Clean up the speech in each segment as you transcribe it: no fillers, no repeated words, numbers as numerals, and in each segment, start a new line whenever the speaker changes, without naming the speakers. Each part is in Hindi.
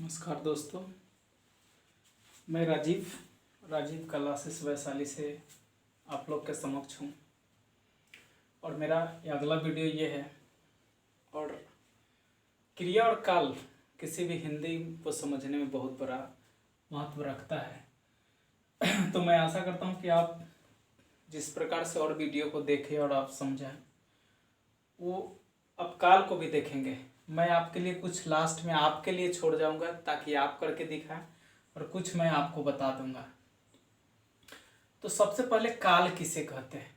नमस्कार दोस्तों, मैं राजीव क्लासेस वैशाली से आप लोग के समक्ष हूँ। और मेरा ये अगला वीडियो ये है। और क्रिया और काल किसी भी हिंदी को समझने में बहुत बड़ा महत्व रखता है। तो मैं आशा करता हूँ कि आप जिस प्रकार से और वीडियो को देखें और आप समझें, वो अब काल को भी देखेंगे। मैं आपके लिए कुछ लास्ट में आपके लिए छोड़ जाऊंगा ताकि आप करके दिखाएं, और कुछ मैं आपको बता दूंगा। तो सबसे पहले काल किसे कहते हैं?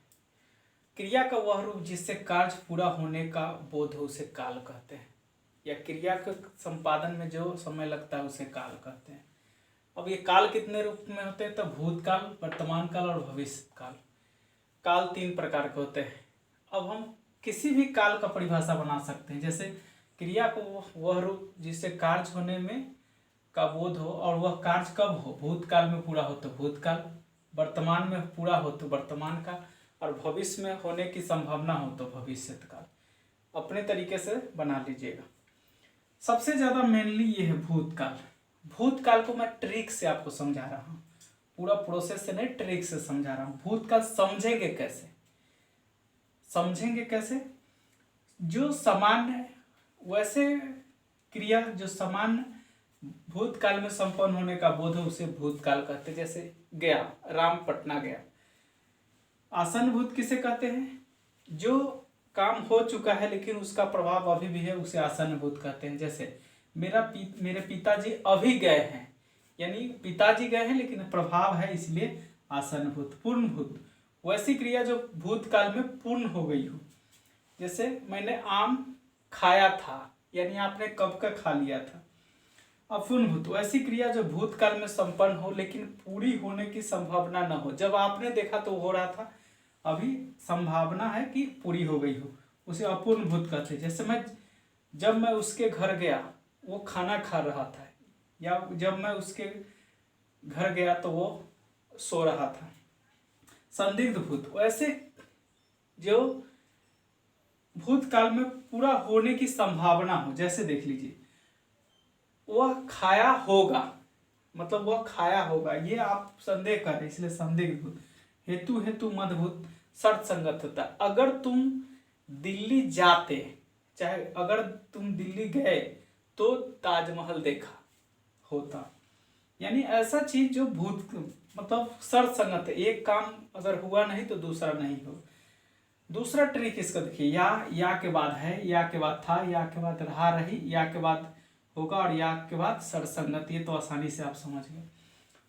क्रिया का वह रूप जिससे कार्य पूरा होने का बोध हो उसे काल कहते हैं, या क्रिया के संपादन में जो समय लगता है उसे काल कहते हैं। अब ये काल कितने रूप में होते हैं? तो भूतकाल, वर्तमान काल और भविष्य काल। काल 3 प्रकार के होते हैं। अब हम किसी भी काल का परिभाषा बना सकते हैं, जैसे क्रिया को वह रूप जिससे कार्य होने में का बोध हो, और वह कार्य कब हो? भूतकाल में पूरा हो तो भूतकाल, वर्तमान में पूरा हो तो वर्तमान काल, और भविष्य में होने की संभावना हो तो भविष्य काल। अपने तरीके से बना लीजिएगा। सबसे ज़्यादा मेनली ये है भूतकाल। भूतकाल को मैं ट्रिक से आपको समझा रहा हूँ, पूरा प्रोसेस से नहीं, ट्रिक से समझा रहा हूँ। भूतकाल समझेंगे कैसे? जो सामान्य वैसे क्रिया जो सामान्य भूतकाल में संपन्न होने का बोध हो उसे भूतकाल कहते हैं। जैसे गया, राम पटना गया। आसन भूत किसे कहते हैं? जो काम हो चुका है लेकिन उसका प्रभाव अभी भी है, उसे आसन भूत कहते हैं। जैसे मेरे पिताजी अभी गए हैं, यानी पिताजी गए हैं लेकिन प्रभाव है, इसलिए आसन भूत। पूर्ण भूत वैसी क्रिया जो भूतकाल में पूर्ण हो गई हो। जैसे मैंने आम खाया था, यानी आपने कब का खा लिया था। अपूर्ण भूत वैसी क्रिया जो भूतकाल में संपन्न हो लेकिन पूरी होने की संभावना न हो। जब आपने देखा तो हो रहा था, अभी संभावना है कि पूरी हो गई हो, उसे अपूर्ण भूत कहते हैं। जैसे जब मैं उसके घर गया वो खाना खा रहा था, या जब मैं उसके घर गया तो वो सो रहा था। संदिग्ध भूत वैसे जो भूतकाल में पूरा होने की संभावना हो। जैसे देख लीजिए, वह खाया होगा, मतलब वह खाया होगा, ये आप संदेह कर रहे, इसलिए संदिग्ध भूत। हेतु मदभूत शर्त संगत होता है। अगर तुम दिल्ली जाते, चाहे अगर तुम दिल्ली गए तो ताजमहल देखा होता, यानी ऐसा चीज जो भूत मतलब शर्त संगत है। एक काम अगर हुआ नहीं तो दूसरा नहीं हो। दूसरा ट्रिक इसका देखिए, या के बाद है, या के बाद था, या के बाद रहा रही, या के बाद होगा, और या के बाद सरसंगत। ये तो आसानी से आप समझ गए।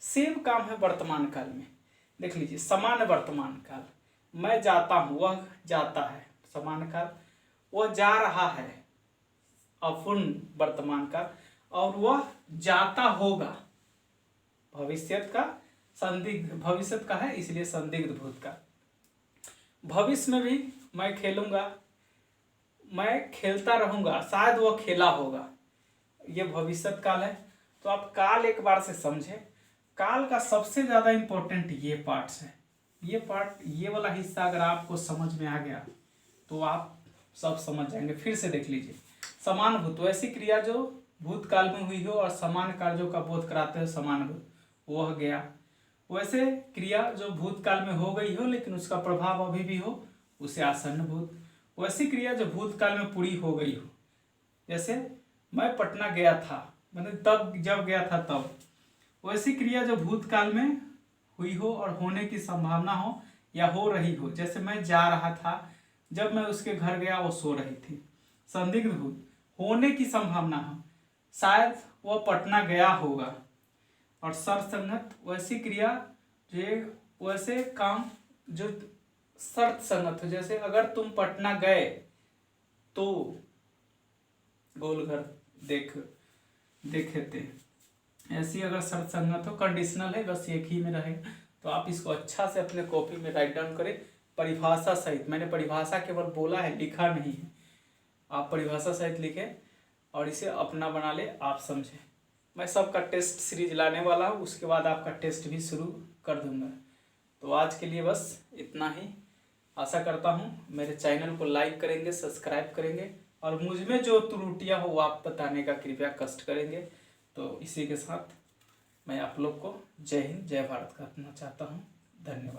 सेम काम है वर्तमान काल में। देख लीजिए, समान वर्तमान काल, मैं जाता हूँ, वह जाता है, समान काल। वह जा रहा है, अपूर्ण वर्तमान काल। और वह जाता होगा, भविष्यत का, संदिग्ध भविष्यत का है, इसलिए संदिग्ध भूत का। भविष्य में भी मैं खेलूंगा, मैं खेलता रहूंगा, शायद वह खेला होगा, ये भविष्यत काल है। तो आप काल एक बार से समझे। काल का सबसे ज्यादा इंपॉर्टेंट ये पार्ट्स है। ये वाला हिस्सा अगर आपको समझ में आ गया तो आप सब समझ जाएंगे। फिर से देख लीजिए, समान भूत वैसी क्रिया जो भूतकाल में हुई हो और समान कार्यों का बोध कराते हो, समान भूत। वह गया वैसे क्रिया जो भूतकाल में हो गई हो लेकिन उसका प्रभाव अभी भी हो, उसे आसन्न भूत। वैसी क्रिया जो भूतकाल में पूरी हो गई हो, जैसे मैं पटना गया था, मतलब तब जब गया था तब। वैसी क्रिया जो भूतकाल में हुई हो और होने की संभावना हो या हो रही हो। जैसे मैं जा रहा था, जब मैं उसके घर गया वो सो रही थी। संदिग्ध भूत होने की संभावना हो, शायद वह पटना गया होगा। और सरसंगत वैसी क्रिया जो वैसे काम जो शर्त संगत हो। जैसे अगर तुम पटना गए तो गोलघर देखे थे, ऐसी अगर शर्त संगत हो, कंडीशनल है, बस एक ही में रहेगा। तो आप इसको अच्छा से अपने कॉपी में राइट डाउन करें परिभाषा सहित। मैंने परिभाषा केवल बोला है, लिखा नहीं है। आप परिभाषा सहित लिखें और इसे अपना बना ले, आप समझें। मैं सबका टेस्ट सीरीज लाने वाला हूँ, उसके बाद आपका टेस्ट भी शुरू कर दूंगा। तो आज के लिए बस इतना ही। आशा करता हूँ मेरे चैनल को लाइक करेंगे, सब्सक्राइब करेंगे, और मुझ में जो त्रुटियाँ हो वो आप बताने का कृपया कष्ट करेंगे। तो इसी के साथ मैं आप लोग को जय हिंद जय भारत कहना चाहता हूँ। धन्यवाद।